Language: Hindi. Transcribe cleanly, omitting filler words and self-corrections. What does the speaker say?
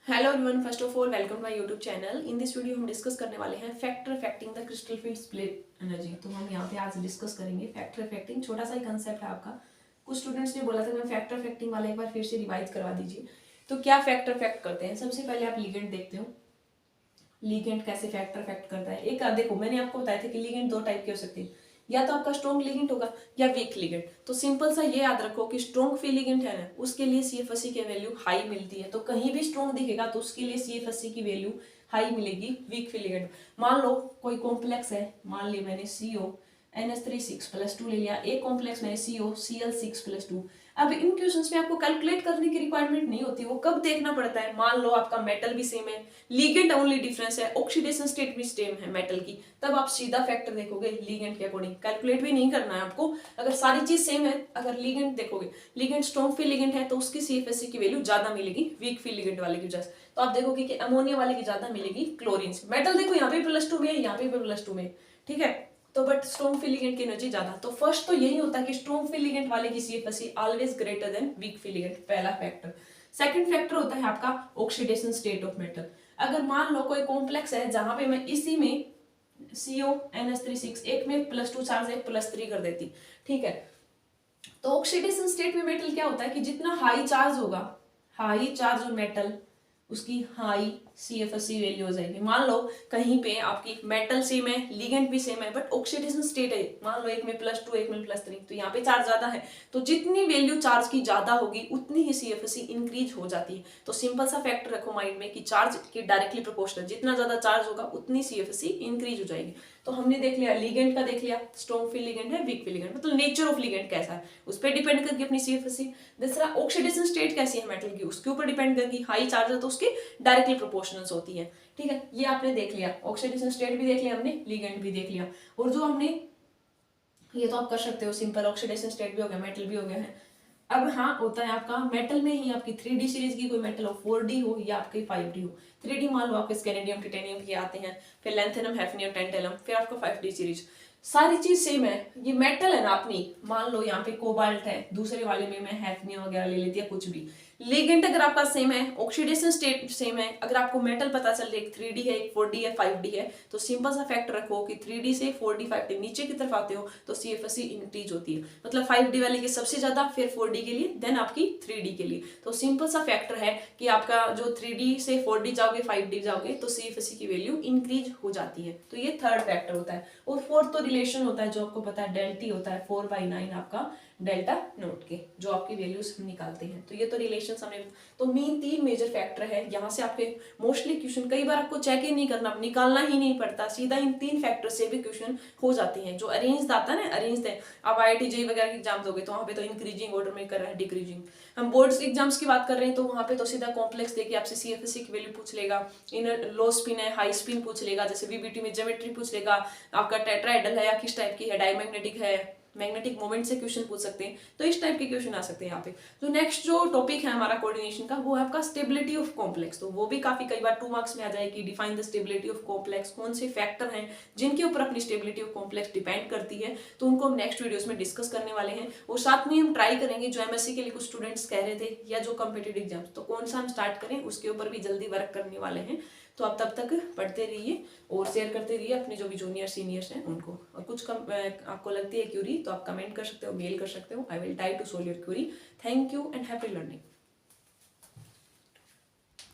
Hello everyone, first of all welcome my YouTube channel. In this video हम डिस्कस करने वाले हैं factor affecting the crystal field split energy. तो हम यहाँ पे आज डिस्कस करेंगे फैक्टर अफेक्टिंग। छोटा सा ही कंसेप्ट है आपका। कुछ स्टूडेंट्स ने बोला था मैं फैक्टर अफेक्टिंग वाला एक बार फिर से रिवाइज करवा दीजिए। तो क्या फैक्टर अफेक्ट करते हैं? सबसे पहले आप लिगेंड देखते हो, लिगेंड कैसे फैक्टर अफेक्ट करता है। एक देखो, मैंने आपको बताया था कि लिगेंड दो टाइप के हो सकते हैं, या तो आपका स्ट्रॉन्ग लिगेंड होगा या वीक लिगेंड। तो सिंपल सा ये याद रखो कि स्ट्रॉन्ग फी लिगेंड है ना, उसके लिए सीएफएससी की वैल्यू हाई मिलती है। तो कहीं भी स्ट्रॉन्ग दिखेगा तो उसके लिए सीएफएससी की वैल्यू हाई मिलेगी वीक फी लिगेंड। मान लो कोई कॉम्प्लेक्स है, मान ली मैंने CO NH3 6+2 ले लिया, एक कॉम्प्लेक्स मैंने CO Cl6+2। अब इन क्वेश्चंस में आपको कैलकुलेट करने की रिक्वायरमेंट नहीं होती, वो कब देखना पड़ता है? मान लो आपका मेटल भी सेम है, लिगेंड ओनली डिफरेंस है, ऑक्सीडेशन स्टेट भी सेम है मेटल की, तब आप सीधा फैक्टर देखोगे लिगेंड के अकॉर्डिंग। कैलकुलेट भी नहीं करना है आपको। अगर सारी चीज सेम है, अगर लिगेंड देखोगे, लिगेंड स्ट्रॉन्ग फी लिगेंड है तो उसकी सीएफएससी की वैल्यू ज्यादा मिलेगी वीक फी लिगेंड वाले की वजह से। तो आप देखोगे कि अमोनिया वाले की ज्यादा मिलेगी क्लोरीन से। मेटल देखो यहाँ पे +2 में है, यहाँ पे +2 में, ठीक है। तो बट स्ट्रॉन्ग फी लिगेंड की एनर्जी ज्यादा। तो फर्स्ट तो यही होता है कि स्ट्रॉन्ग फी लिगेंड वाले की CFSC always greater than week फी लिगेंड, पहला फैक्टर। सेकंड फैक्टर होता है आपका ऑक्सीडेशन स्टेट ऑफ मेटल। अगर मान लो कोई कॉम्प्लेक्स है जहां पे मैं इसी में CO NH3 6 एक में +2 चार्ज एक +3 कर देती, ठीक है। तो ऑक्सीडेशन स्टेट में मेटल क्या होता है कि जितना हाई चार्ज होगा, हाई चार्ज और मेटल, उसकी हाई सीएफएससी वैल्यू हो जाएगी। मान लो कहीं पे आपकी मेटल सेम है, लिगेंड भी सेम है, बट ऑक्सीडेशन स्टेट है, मान लो एक में +2 एक में +3, तो यहाँ पे चार्ज ज्यादा है। तो जितनी वैल्यू चार्ज की ज्यादा होगी उतनी ही सीएफएससी इंक्रीज हो जाती है। तो सिंपल सा फैक्टर रखो माइंड में कि चार्ज की डायरेक्टली प्रोपोर्शनल, जितना ज्यादा चार्ज होगा उतनी सीएफएससी इंक्रीज हो जाएगी। तो हमने देख लिया लिगेंड का, देख लिया स्ट्रॉन्ग फी लिगेंड है, वीक फी लिगेंड, मतलब नेचर ऑफ लिगेंड कैसा है उस पर डिपेंड करके अपनी सीएफएससी। दूसरा ऑक्सीडेशन स्टेट कैसी है मेटल की, उसके ऊपर डिपेंड करके, हाई चार्ज है तो उसकी डायरेक्टली प्रोपोर्शनल्स होती है, ठीक है। ये आपने देख लिया, ऑक्सीडेशन स्टेट भी देख लिया हमने, लिगेंड भी देख लिया। और जो हमने, ये तो आप कर सकते हो सिंपल, ऑक्सीडेशन स्टेट भी हो गया, मेटल भी हो गया है। अब हाँ होता है आपका मेटल में ही आपकी 3D सीरीज की कोई मेटल हो, 4D हो या आपकी 5D हो। 3D मान लो आपके स्कैंडियम टिटेनियम के आते हैं, फिर लैंथेनम हैफनियम टेंटेलम, फिर आपका 5D सीरीज। सारी चीज सेम है, ये मेटल है ना अपनी। मान लो यहाँ पे कोबाल्ट है, दूसरे वाले में मैं हैफनियम वगैरह ले लेती है, कुछ भी। लिगेंड अगर आपका सेम है, ऑक्सीडेशन स्टेट सेम है, अगर आपको मेटल पता चल रहा है एक 3D है, एक 4D है, 5D है, तो सिंपल सा फैक्ट रखो कि 3D से 4D 5D नीचे की तरफ आते हो तो सीएफएससी इंक्रीज होती है। मतलब 5D वाले की सबसे ज्यादा, फिर 4D के लिए, देन आपकी 3D के लिए। तो सिंपल सा फैक्टर है कि आपका जो 3D से 4D जाओगे 5D जाओगे तो सीएफएससी की वैल्यू इंक्रीज हो जाती है। तो ये थर्ड फैक्टर होता है। और फोर्थ तो रिलेशन होता है जो आपको पता है, डेल्टी होता है 4/9 आपका डेल्टा नोट के, जो आपकी वैल्यूज हम निकालते हैं। तो ये तो रिलेशन हमने, तो मेन 3 मेजर फैक्टर है। यहाँ से आपके मोस्टली क्वेश्चन, कई बार आपको चेक ही नहीं करना, निकालना ही नहीं पड़ता, सीधा इन 3 फैक्टर से भी क्वेश्चन हो जाते हैं। जो अरेंज आता है ना, अरेंज है, आप IIT JEE वगैरह के एग्जाम दोगे तो वहाँ पे तो इंक्रीजिंग ऑर्डर में कर रहा है, डिक्रीजिंग। हम बोर्ड्स एग्जाम्स की बात कर रहे हैं तो वहाँ पे तो सीधा कॉम्प्लेक्स देके आपसे सीएफएससी की वैल्यू पूछ लेगा, इनर लो स्पिन है, हाई स्पिन पूछ लेगा, जैसे VBT में ज्योमेट्री पूछ लेगा, आपका टेट्राहेड्रल है या किस टाइप की है, डायमैग्नेटिक है, मैग्नेटिक मोमेंट से क्वेश्चन पूछ सकते हैं। तो इस टाइप के क्वेश्चन आ सकते हैं यहाँ पे। तो नेक्स्ट जो टॉपिक है हमारा कोऑर्डिनेशन का, वो है आपका स्टेबिलिटी ऑफ कॉम्प्लेक्स। तो वो भी काफी कई बार 2 मार्क्स में आ जाए कि define the stability of complex, कौन से फैक्टर हैं जिनके ऊपर अपनी स्टेबिलिटी ऑफ कॉम्प्लेक्स डिपेंड करती है। तो उनको हम नेक्स्ट वीडियोस में डिस्कस करने वाले हैं। और साथ में हम ट्राई करेंगे जो MSc के लिए कुछ स्टूडेंट्स कह रहे थे, या जो कॉम्पिटिटिव एग्जाम्स, तो कौन सा हम स्टार्ट करें उसके ऊपर भी जल्दी वर्क करने वाले हैं। तो आप तब तक पढ़ते रहिए और शेयर करते रहिए अपने जो भी जूनियर सीनियर्स हैं उनको। और कुछ आपको लगती है क्यूरी तो आप कमेंट कर सकते हो, मेल कर सकते हो। I will try to solve your query. Thank you and happy learning.